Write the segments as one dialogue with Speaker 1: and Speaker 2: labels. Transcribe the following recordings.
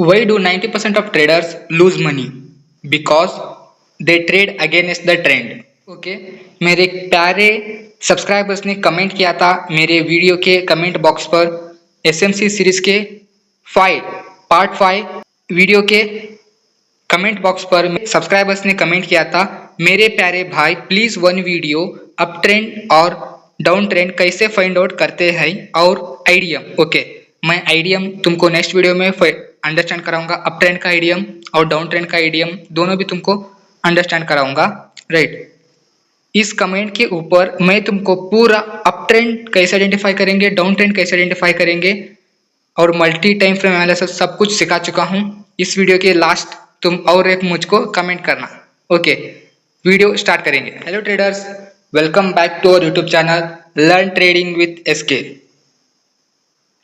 Speaker 1: Why do 90% of traders lose money? Because they trade against the trend. Okay मेरे प्यारे subscribers ने comment किया था मेरे वीडियो के कमेंट बॉक्स पर एसएमसी सीरीज के पार्ट 5 वीडियो के कमेंट बॉक्स पर सब्सक्राइबर्स ने कमेंट किया था मेरे प्यारे भाई please one video up trend और डाउन ट्रेंड कैसे फाइंड आउट करते हैं और आइडियम। ओके मैं आइडियम तुमको नेक्स्ट वीडियो में अंडरस्टैंड कराऊंगा। अप ट्रेंड का आइडियम और डाउन ट्रेंड का आइडियम दोनों भी तुमको अंडरस्टैंड कराऊंगा। राइट, इस कमेंट के ऊपर मैं तुमको पूरा अप ट्रेंड कैसे आइडेंटिफाई करेंगे, डाउन ट्रेंड कैसे आइडेंटिफाई करेंगे और मल्टी टाइम फ्रेम एनालिसिस सब कुछ सिखा चुका हूँ। इस वीडियो के लास्ट तुम और एक मुझको कमेंट करना। ओके वीडियो स्टार्ट करेंगे। Hello traders, welcome back to our YouTube channel learn trading with SK.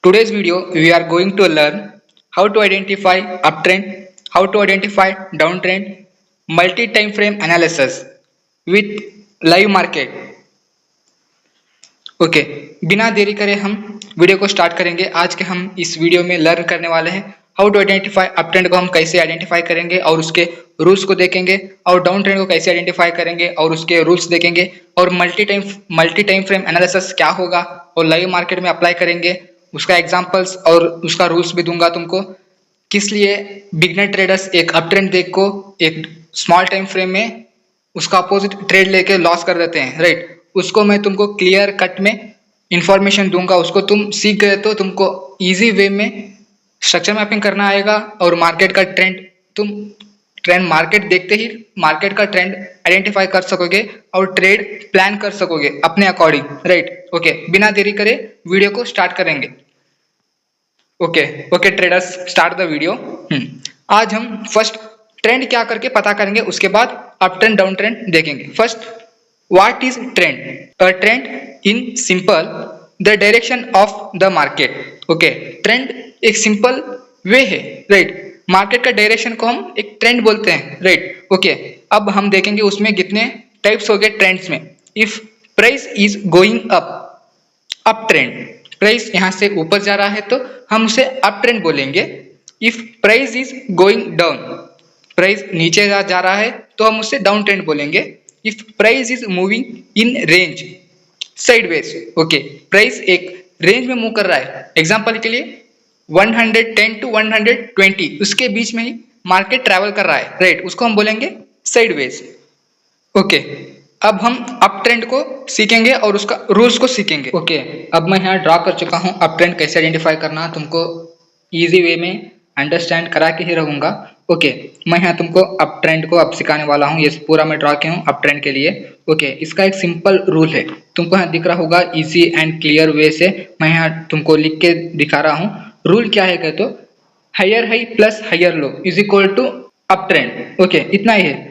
Speaker 1: Today's video we are going to learn how to identify up trend, how to identify down trend, multi time frame analysis with live market. Okay बिना देरी करे हम video को start करेंगे। आज के हम इस वीडियो में लर्न करने वाले हैं how to identify up trend को हम कैसे आइडेंटिफाई करेंगे और उसके रूल्स को देखेंगे, और डाउन ट्रेंड को कैसे आइडेंटिफाई करेंगे और उसके रूल्स देखेंगे, और मल्टी टाइम फ्रेम एनालिसिस क्या होगा और लाइव मार्केट में अप्लाई करेंगे, उसका एग्जांपल्स और उसका रूल्स भी दूंगा तुमको। किस लिए बिगनर ट्रेडर्स एक अप ट्रेंड देख को एक स्मॉल टाइम फ्रेम में उसका अपोजिट ट्रेड लेके लॉस कर देते हैं। राइट, उसको मैं तुमको क्लियर कट में इंफॉर्मेशन दूंगा। उसको तुम सीख गए तो तुमको इजी वे में स्ट्रक्चर मैपिंग करना आएगा और मार्केट का ट्रेंड मार्केट देखते ही मार्केट का ट्रेंड आइडेंटिफाई कर सकोगे और ट्रेड प्लान कर सकोगे अपने अकॉर्डिंग। राइट, ओके बिना देरी करे वीडियो को स्टार्ट करेंगे। Okay traders start the video. आज हम फर्स्ट ट्रेंड क्या करके पता करेंगे, उसके बाद अप ट्रेंड डाउन ट्रेंड देखेंगे। First, what is trend? A trend in simple the direction of the market. Okay trend एक सिंपल वे है। राइट, मार्केट का डायरेक्शन को हम एक ट्रेंड बोलते हैं। राइट, ओके अब हम देखेंगे उसमें कितने टाइप्स हो गए ट्रेंड्स में। If price is going up trend, price यहाँ से ऊपर जा रहा है तो हम उसे अप ट्रेंड बोलेंगे। If price is going down, price नीचे जा रहा है तो हम उसे डाउन ट्रेंड बोलेंगे। If price is moving in range sideways, okay price एक रेंज में मूव कर रहा है, एग्जांपल के लिए 110 टू 120 उसके बीच में ही मार्केट ट्रैवल कर रहा है। राइट, उसको हम बोलेंगे साइडवेज। ओके अब हम अप ट्रेंड को सीखेंगे और उसका रूल्स को सीखेंगे। ओके अब मैं यहाँ ड्रॉ कर चुका हूँ अप ट्रेंड कैसे आइडेंटिफाई करना, तुमको इजी वे में अंडरस्टैंड करा के ही रहूंगा। ओके मैं यहाँ तुमको अप ट्रेंड को अब सिखाने वाला हूँ। ये पूरा मैं ड्रॉ किया हूँ अप ट्रेंड के लिए। ओके इसका एक सिंपल रूल है, तुमको यहाँ दिख रहा होगा इजी एंड क्लियर वे से मैं यहाँ तुमको लिख के दिखा रहा हूँ। रूल क्या है कहते तो higher high plus higher low is equal to up trend. Okay इतना ही है।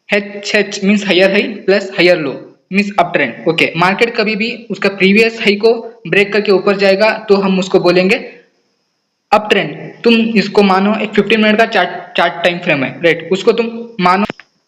Speaker 1: H means higher high plus higher low means up trend. Okay market कभी भी उसका प्रीवियस हाई को ब्रेक करके ऊपर जाएगा तो हम उसको बोलेंगे अप ट्रेंड। तुम इसको मानो एक 15 मिनट का चार्ट टाइम फ्रेम है। राइट, उसको तुम मानो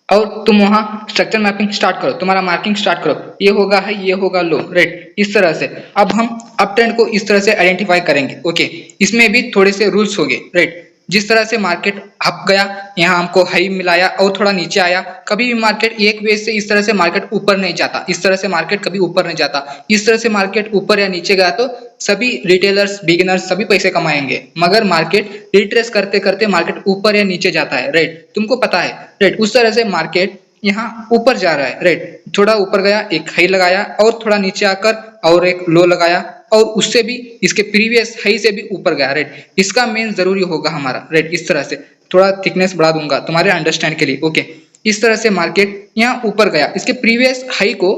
Speaker 1: और तुम वहां स्ट्रक्चर मैपिंग स्टार्ट करो, तुम्हारा मार्किंग स्टार्ट करो, ये होगा हाई ये होगा लो। राइट, इस तरह से अब हम अप ट्रेंड को इस तरह से आइडेंटिफाई करेंगे। ओके इसमें भी थोड़े से रूल्स हो गए। राइट, जिस तरह से मार्केट अप गया यहाँ हमको हाई मिलाया और थोड़ा नीचे आया, कभी भी मार्केट एक वे से इस तरह से मार्केट ऊपर नहीं जाता, इस तरह से मार्केट कभी ऊपर नहीं जाता। इस तरह से मार्केट ऊपर या नीचे गया तो सभी रिटेलर्स बिगिनर्स सभी पैसे कमाएंगे, मगर मार्केट रिट्रेस करते करते मार्केट ऊपर या नीचे जाता है। राइट, तुमको पता है। राइट, उस तरह से मार्केट यहाँ ऊपर जा रहा है। राइट, थोड़ा ऊपर गया एक हाई लगाया और थोड़ा नीचे आकर और एक लो लगाया और उससे भी इसके प्रीवियस हाई से भी ऊपर गया। राइट, इसका मेन जरूरी होगा हमारा। राइट, इस तरह से थोड़ा थिकनेस बढ़ा दूंगा तुम्हारे अंडरस्टैंड के लिए। ओके इस तरह से मार्केट यहाँ ऊपर गया, इसके प्रीवियस हाई को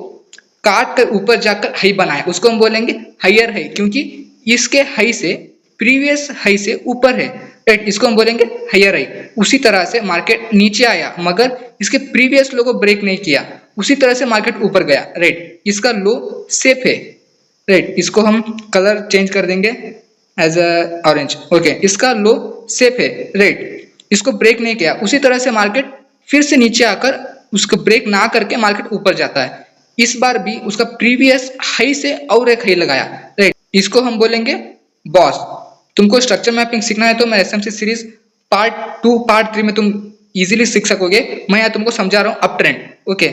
Speaker 1: काट कर ऊपर जाकर हाई बनाया, उसको हम बोलेंगे हायर हाई, क्योंकि इसके हाई से प्रीवियस हाई से ऊपर है। राइट, इसको हम बोलेंगे हायर हाई। उसी तरह से मार्केट नीचे आया मगर इसके प्रीवियस लो को ब्रेक नहीं किया, उसी तरह से मार्केट ऊपर गया। राइट, इसका लो सेफ है। राइट, इसको हम कलर चेंज कर देंगे एज अ ऑरेंज। ओके इसका लो सेफ है। राइट, इसको ब्रेक नहीं किया, उसी तरह से मार्केट फिर से नीचे आकर उसको ब्रेक ना करके मार्केट ऊपर जाता है। इस बार भी उसका प्रीवियस हाई से और एक हाई लगाया। राइट, इसको हम बोलेंगे बॉस। तुमको स्ट्रक्चर मैपिंग सीखना है तो मैं एसएमसी सीरीज पार्ट 2 पार्ट 3 में तुम इजीली सीख सकोगे। मैं यहाँ तुमको समझा रहा हूँ अप ट्रेंड। ओके,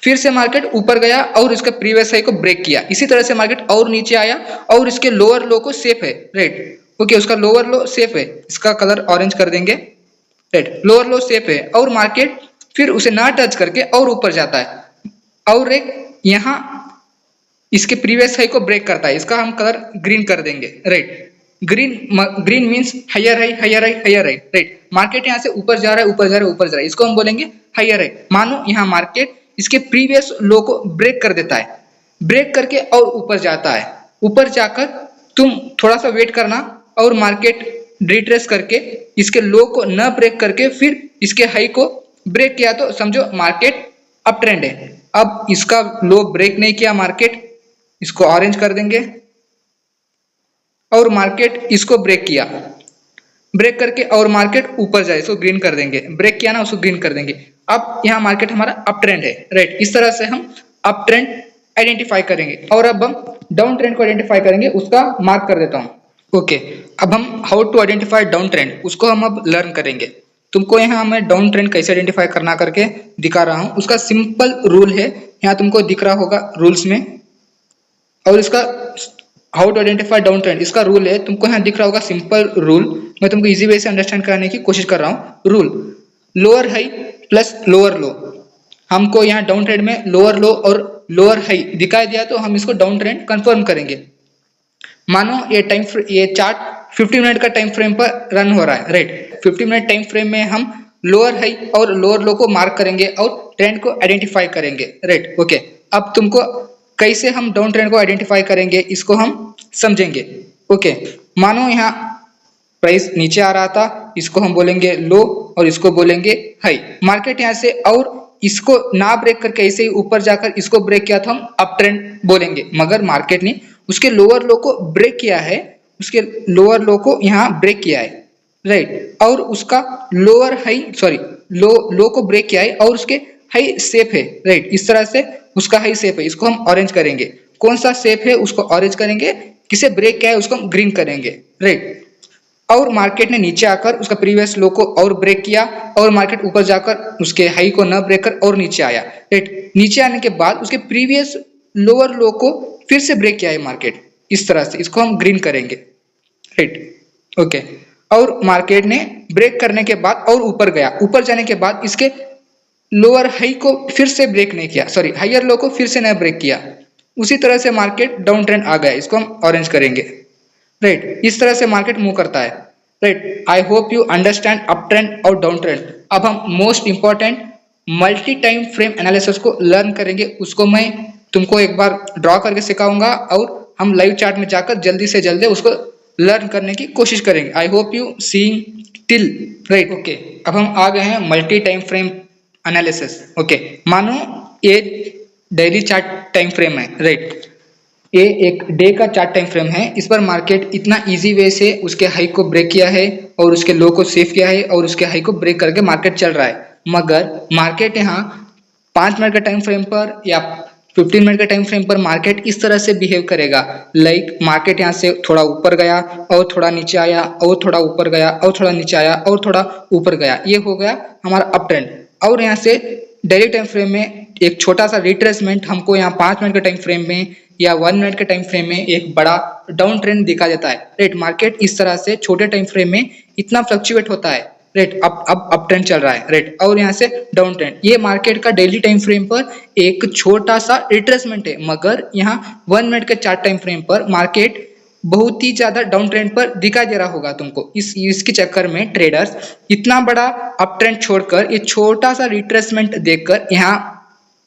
Speaker 1: फिर से मार्केट ऊपर गया और इसका प्रीवियस हाई को ब्रेक किया। इसी तरह से मार्केट और नीचे आया और इसके लोअर लो को सेफ है, राइट। ओके, उसका लोअर लो सेफ है, इसका कलर ऑरेंज कर देंगे, राइट। लोअर लो सेफ है और मार्केट फिर उसे ना टच करके और ऊपर जाता है और एक यहाँ इसके प्रीवियस हाई को ब्रेक करता है। इसका हम कलर ग्रीन कर देंगे, right. Green means higher high higher high higher high, right. Market यहाँ से ऊपर जा रहा है ऊपर जा रहा है ऊपर जा रहा है, इसको हम बोलेंगे हायर हाई। मानो यहाँ मार्केट इसके प्रीवियस लो को ब्रेक कर देता है, ब्रेक करके और ऊपर जाता है। ऊपर जाकर तुम थोड़ा सा वेट करना और मार्केट रिट्रेस करके इसके लो को न ब्रेक करके फिर इसके हाई को ब्रेक किया तो समझो मार्केट अप ट्रेंड है। अब इसका लो ब्रेक नहीं किया मार्केट, इसको ऑरेंज कर देंगे और मार्केट इसको ब्रेक किया, ब्रेक करके और मार्केट ऊपर जाए इसको ग्रीन कर देंगे, ब्रेक किया ना उसको ग्रीन कर देंगे। अब यहाँ मार्केट हमारा अप ट्रेंड है, राइट। इस तरह से हम अप ट्रेंड आइडेंटिफाई करेंगे और अब हम डाउन ट्रेंड को आइडेंटिफाई करेंगे, उसका मार्क कर देता हूँ। ओके, अब हम how to identify down trend उसको हम अब लर्न करेंगे। तुमको यहाँ मैं डाउन ट्रेंड कैसे आइडेंटिफाई करना करके दिखा रहा हूँ। उसका सिंपल रूल है, यहाँ तुमको दिख रहा होगा रूल्स में, और इसका how to identify down trend इसका रूल है, तुमको यहाँ दिख रहा होगा सिंपल रूल। मैं तुमको इजी वे से अंडरस्टैंड कराने की कोशिश कर रहा हूँ। Rule lower high plus lower लो, हमको यहाँ डाउन ट्रेंड में लोअर लो और लोअर हाई दिखाई दिया तो हम इसको डाउन ट्रेंड कंफर्म करेंगे। मानो ये चार्ट 50 मिनट का टाइम फ्रेम पर रन हो रहा है, राइट। 50 मिनट टाइम फ्रेम में हम लोअर हाई और लोअर लो को मार्क करेंगे और ट्रेंड को आइडेंटिफाई करेंगे, राइट। ओके, अब तुमको कैसे हम डाउन ट्रेंड को आइडेंटिफाई करेंगे इसको हम समझेंगे। ओके, मानो यहाँ प्राइस नीचे आ रहा था, इसको हम बोलेंगे लो और इसको बोलेंगे हाई। मार्केट यहाँ से और इसको ना ब्रेक करके ऐसे ही ऊपर जाकर इसको ब्रेक किया तो हम अप ट्रेंड बोलेंगे, मगर मार्केट ने उसके लोअर लो को ब्रेक किया है, उसके लोअर लो को यहाँ ब्रेक किया है, राइट। और उसका लोअर हाई लो को ब्रेक किया है और उसके हाई सेफ है, राइट। इस तरह से उसका हाई सेफ है, इसको हम ऑरेंज करेंगे। कौन सा सेफ है उसको ऑरेंज करेंगे, किसे ब्रेक किया है उसको हम ग्रीन करेंगे, राइट। और मार्केट ने नीचे आकर उसका प्रीवियस लो को और ब्रेक किया और मार्केट ऊपर जाकर उसके हाई को न ब्रेक कर और नीचे आया, राइट। नीचे आने के बाद उसके प्रीवियस लोअर लो को फिर से ब्रेक किया है मार्केट, इस तरह से इसको हम ग्रीन करेंगे, राइट। ओके, और मार्केट ने ब्रेक करने के बाद और ऊपर गया, ऊपर जाने के बाद इसके लोअर हाई को फिर से ब्रेक नहीं किया, हायर लो को फिर से नहीं ब्रेक किया, उसी तरह से मार्केट डाउन ट्रेंड आ गया, इसको हम ऑरेंज करेंगे, राइट। इस तरह से मार्केट मूव करता है, right. I hope you understand up trend और डाउन ट्रेंड। अब हम most important multi time frame analysis को लर्न करेंगे, उसको मैं तुमको एक बार ड्रॉ करके सिखाऊंगा और हम लाइव चार्ट में जाकर जल्दी से जल्दी उसको लर्न करने की कोशिश करेंगे। आई hope you seeing till, right. Okay, अब हम आ गए हैं multi time frame analysis. Okay, मानो ये डेली चार्ट टाइम फ्रेम है, राइट। ये एक डे का चार्ट टाइम फ्रेम है, इस पर मार्केट इतना इजी वे से उसके हाई को ब्रेक किया है और उसके लो को सेव किया है और उसके हाई को ब्रेक करके मार्केट चल रहा है। मगर मार्केट यहाँ 5 मिनट के टाइम फ्रेम पर या 15 मिनट के टाइम फ्रेम पर मार्केट इस तरह से बिहेव करेगा, लाइक मार्केट यहाँ से थोड़ा ऊपर गया और थोड़ा नीचे आया और थोड़ा ऊपर गया और थोड़ा नीचे आया और थोड़ा ऊपर गया, ये हो गया हमारा अप ट्रेंड। और यहाँ से डेली टाइम फ्रेम में एक छोटा सा रिट्रेसमेंट हमको यहाँ 5 मिनट के टाइम फ्रेम में या 1 मिनट के टाइम फ्रेम में एक बड़ा डाउन ट्रेंड दिखा देता है, राइट। मार्केट इस तरह से छोटे टाइम फ्रेम में इतना फ्लक्चुएट होता है, राइट। अप ट्रेंड चल रहा है, राइट। और यहाँ से डाउन ट्रेंड, ये मार्केट का डेली टाइम फ्रेम पर एक छोटा सा रिट्रेसमेंट है, मगर यहाँ 1 मिनट के चार्ट टाइम फ्रेम पर मार्केट बहुत ही ज्यादा डाउन ट्रेंड पर दिखाई दे रहा होगा तुमको। इसके चक्कर में ट्रेडर्स इतना बड़ा अप ट्रेंड छोड़कर ये छोटा सा रिट्रेसमेंट देखकर यहाँ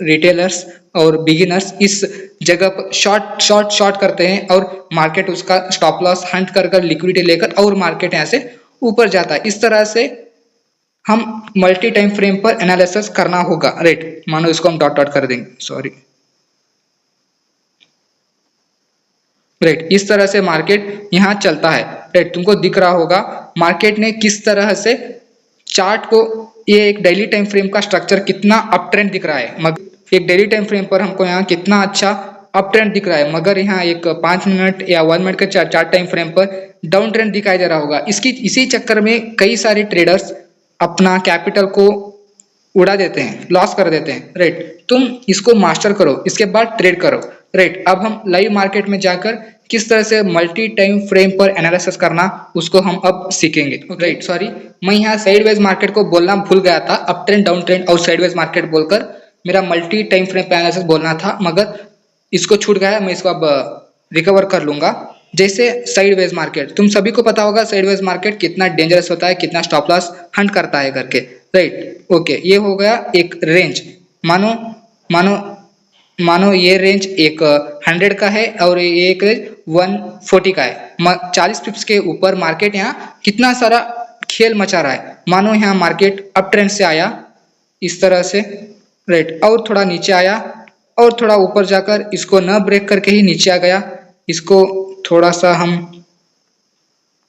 Speaker 1: रिटेलर्स और बिगिनर्स इस जगह पर शॉर्ट करते हैं और मार्केट उसका स्टॉप लॉस हंट कर लिक्विडिटी लेकर और मार्केट यहाँ से ऊपर जाता है। इस तरह से हम मल्टी टाइम फ्रेम पर एनालिसिस करना होगा, राइट। मानो इसको हम डॉट कर देंगे, राइट। इस तरह से मार्केट यहाँ चलता है, राइट। तुमको दिख रहा होगा मार्केट ने किस तरह से चार्ट को, ये एक डेली टाइम फ्रेम का स्ट्रक्चर कितना अप ट्रेंड दिख रहा है, मगर एक डेली टाइम फ्रेम पर हमको यहाँ कितना अच्छा अप ट्रेंड दिख रहा है, मगर यहाँ एक 5 मिनट या 1 मिनट के चार्ट टाइम फ्रेम पर डाउन ट्रेंड दिखाई दे रहा होगा। इसी चक्कर में कई सारे ट्रेडर्स अपना कैपिटल को उड़ा देते हैं, लॉस कर देते हैं, राइट। तुम इसको मास्टर करो, इसके बाद ट्रेड करो, राइट। अब हम लाइव मार्केट में जाकर किस तरह से मल्टी टाइम फ्रेम पर एनालिसिस करना उसको हम अब सीखेंगे, राइट। सॉरी, मैं यहाँ साइडवेज मार्केट को बोलना भूल गया था, अप ट्रेंड डाउन ट्रेंड और साइडवेज मार्केट बोलकर मेरा मल्टी टाइम फ्रेम पर एनालिसिस बोलना था, मगर इसको छूट गया। मैं इसको अब रिकवर कर लूंगा। जैसे साइडवेज मार्केट, तुम सभी को पता होगा साइडवेज मार्केट कितना डेंजरस होता है, कितना स्टॉप लॉस हंट करता है करके, राइट। ओके, ये हो गया एक रेंज। मानो मानो मानो ये रेंज एक 100 का है और ये एक रेंज 140 का है। 40 पिप्स के ऊपर मार्केट यहाँ कितना सारा खेल मचा रहा है। मानो यहाँ मार्केट अप ट्रेंड से आया इस तरह से, राइट, और थोड़ा नीचे आया और थोड़ा ऊपर जाकर इसको न ब्रेक करके ही नीचे आ गया। इसको थोड़ा सा हम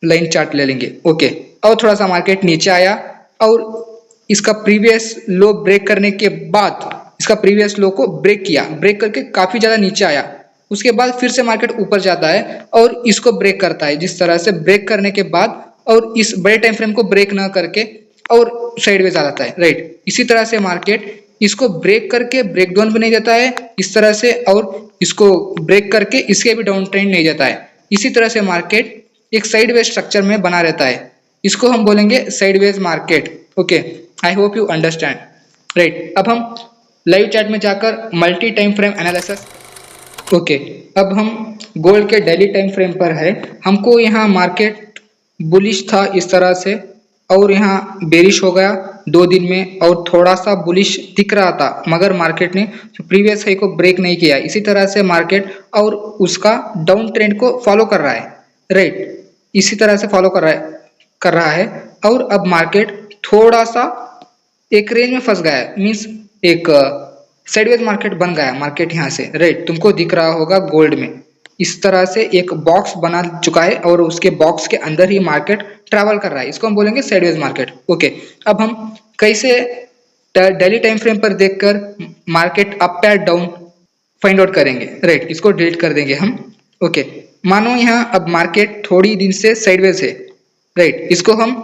Speaker 1: लाइन चार्ट ले लेंगे, ओके, और थोड़ा सा मार्केट नीचे आया और इसका प्रीवियस लो ब्रेक करने के बाद इसका प्रीवियस लो को ब्रेक किया, ब्रेक करके काफी ज्यादा नीचे आया। उसके बाद फिर से मार्केट ऊपर जाता है और इसको ब्रेक करता है जिस तरह से, ब्रेक करने के बाद और इस बड़े टाइम फ्रेम को ब्रेक ना करके और साइडवेज आ जाता है, राइट। इसी तरह से मार्केट इसको ब्रेक करके ब्रेक डाउन भी नहीं जाता है इस तरह से, और इसको ब्रेक करके इसके भी डाउन ट्रेंड नहीं जाता है। इसी तरह से मार्केट एक साइडवेज स्ट्रक्चर में बना रहता है। इसको हम बोलेंगे sideways market, okay. I hope you understand, right. अब हम लाइव चैट में जाकर multi time frame analysis, okay. अब हम गोल्ड के डेली टाइम फ्रेम पर है। हमको यहाँ मार्केट बुलिश था इस तरह से और यहाँ बेरिश हो गया 2 दिन में और थोड़ा सा बुलिश दिख रहा था, मगर मार्केट ने प्रीवियस हाई को ब्रेक नहीं किया। इसी तरह से मार्केट और उसका डाउन ट्रेंड को फॉलो कर रहा है, राइट। इसी तरह से फॉलो कर रहा है और अब मार्केट थोड़ा सा एक रेंज में फंस गया है, मीन्स एक साइडवेज मार्केट बन गया मार्केट यहाँ से, राइट। तुमको दिख रहा होगा गोल्ड में इस तरह से एक बॉक्स बना चुका है और उसके बॉक्स के अंदर ही मार्केट ट्रैवल कर रहा है। इसको हम बोलेंगे साइडवेज मार्केट, ओके। अब हम कैसे डेली टाइम फ्रेम पर देखकर मार्केट अप या डाउन फाइंड आउट करेंगे, राइट। इसको डिलीट कर देंगे हम, ओके। मानो यहाँ अब मार्केट थोड़ी दिन से साइडवेज है, राइट। इसको हम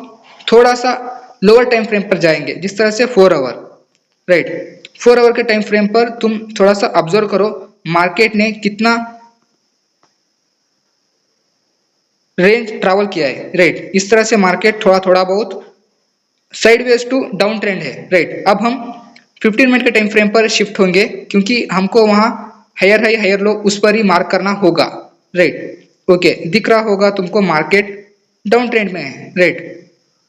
Speaker 1: थोड़ा सा लोअर टाइम फ्रेम पर जाएंगे जिस तरह से 4 आवर, राइट। 4 आवर के टाइम फ्रेम पर तुम थोड़ा सा ऑब्जर्व करो मार्केट ने कितना रेंज ट्रैवल किया है, राइट। इस तरह से मार्केट थोड़ा बहुत साइडवेज टू डाउन ट्रेंड है, राइट। अब हम 15 मिनट के टाइम फ्रेम पर शिफ्ट होंगे क्योंकि हमको वहां हायर हाई हायर लो उस पर ही मार्क करना होगा, राइट। ओके, दिख रहा होगा तुमको मार्केट डाउन ट्रेंड में है, राइट।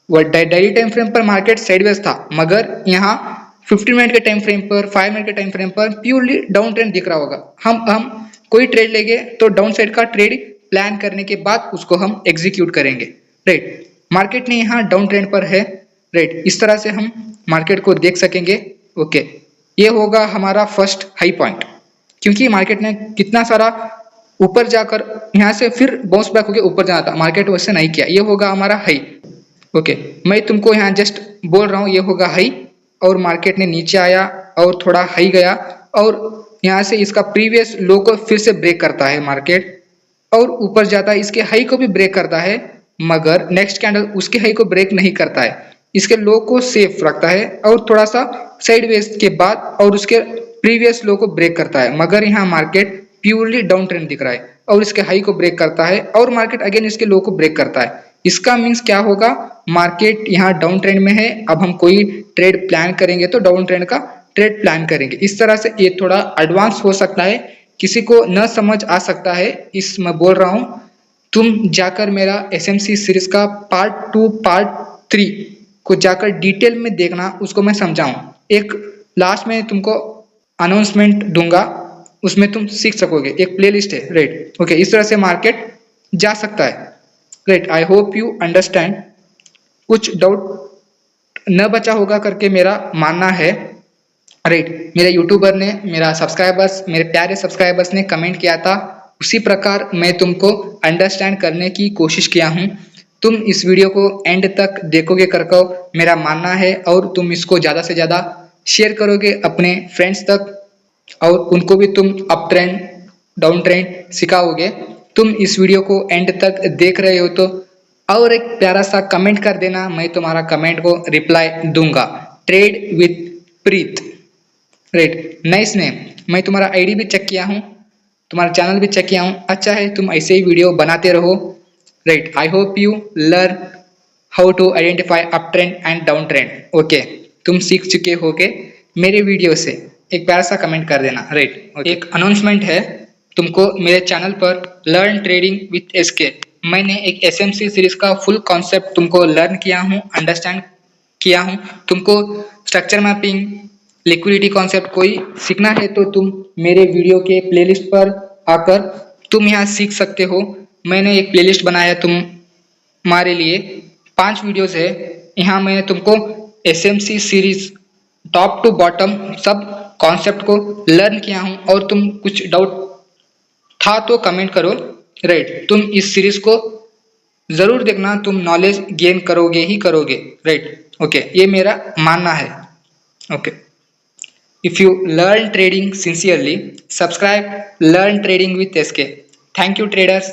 Speaker 1: वह डेली टाइम फ्रेम पर मार्केट साइडवेज था, मगर यहाँ 15 मिनट के टाइम फ्रेम पर, 5 मिनट के टाइम फ्रेम पर प्योरली डाउन ट्रेंड दिख रहा होगा। हम कोई ट्रेड लेंगे तो डाउन साइड का ट्रेड प्लान करने के बाद उसको हम एग्जीक्यूट करेंगे, राइट। मार्केट ने यहाँ डाउन ट्रेंड पर है, राइट। इस तरह से हम मार्केट को देख सकेंगे, ओके। ये होगा हमारा फर्स्ट हाई पॉइंट, क्योंकि मार्केट ने कितना सारा ऊपर जाकर यहाँ से फिर बाउंस बैक होकर ऊपर जाना था, मार्केट वैसे नहीं किया। ये होगा हमारा हाई, ओके। मैं तुमको यहाँ जस्ट बोल रहा हूँ ये होगा हाई और मार्केट ने नीचे आया और थोड़ा हाई गया और यहाँ से इसका प्रीवियस लो को फिर से ब्रेक करता है मार्केट और ऊपर जाता है, इसके हाई को भी ब्रेक करता है, मगर नेक्स्ट कैंडल उसके हाई को ब्रेक नहीं करता है, इसके लो को सेफ रखता है और थोड़ा सा साइडवेज के बाद और उसके प्रीवियस लो को ब्रेक करता है, मगर यहाँ मार्केट प्योरली डाउन ट्रेंड दिख रहा है और इसके हाई को ब्रेक करता है और मार्केट अगेन इसके लो को ब्रेक करता है। इसका मीन्स क्या होगा, मार्केट यहाँ डाउन ट्रेंड में है। अब हम कोई ट्रेड प्लान करेंगे तो डाउन ट्रेंड का ट्रेड प्लान करेंगे। इस तरह से ये थोड़ा एडवांस हो सकता है, किसी को न समझ आ सकता है, इस मैं बोल रहा हूँ। तुम जाकर मेरा SMC सीरीज का पार्ट 2 पार्ट 3 को जाकर डिटेल में देखना, उसको मैं समझाऊं। एक लास्ट में तुमको अनाउंसमेंट दूंगा, उसमें तुम सीख सकोगे, एक प्लेलिस्ट है, राइट। ओके, इस तरह से मार्केट जा सकता है, right. I hope you understand. कुछ डाउट न बचा होगा करके मेरा मानना है, राइट। मेरे यूट्यूबर ने, मेरा सब्सक्राइबर्स, मेरे प्यारे सब्सक्राइबर्स ने कमेंट किया था, उसी प्रकार मैं तुमको अंडरस्टैंड करने की कोशिश किया हूँ। तुम इस वीडियो को एंड तक देखोगे करके मेरा मानना है और तुम इसको ज़्यादा से ज़्यादा शेयर करोगे अपने फ्रेंड्स तक और उनको भी तुम अप ट्रेंड डाउन ट्रेंड सिखाओगे। तुम इस वीडियो को एंड तक देख रहे हो तो और एक प्यारा सा कमेंट कर देना, मैं तुम्हारा कमेंट को रिप्लाई दूंगा। Trade with Preet, right, nice name. मैं तुम्हारा आईडी भी चेक किया हूँ, तुम्हारा चैनल भी चेक किया हूँ, अच्छा है, तुम ऐसे ही वीडियो बनाते रहो, right. I hope you learn how to identify up trend and down trend. Okay, तुम सीख चुके होगे मेरे वीडियो से। एक प्यारा सा कमेंट कर देना, राइट। एक अनाउंसमेंट है, तुमको मेरे चैनल पर लर्न ट्रेडिंग विथ एसके, मैंने एक एसएमसी सीरीज का फुल कॉन्सेप्ट तुमको लर्न किया हूँ, अंडरस्टैंड किया हूँ। तुमको स्ट्रक्चर मैपिंग, लिक्विडिटी कॉन्सेप्ट कोई सीखना है तो तुम मेरे वीडियो के प्लेलिस्ट पर आकर तुम यहाँ सीख सकते हो। मैंने एक प्लेलिस्ट बनाया है तुम्हारे लिए, 5 वीडियोस है। यहाँ मैं तुमको SMC series top to bottom सब कॉन्सेप्ट को लर्न किया हूँ, और तुम कुछ डाउट था तो कमेंट करो, राइट। तुम इस सीरीज को जरूर देखना, तुम नॉलेज गेन करोगे ही करोगे, राइट। ओके, ये मेरा मानना है। Okay, if you learn trading sincerely, subscribe Learn Trading with SK. Thank you, traders.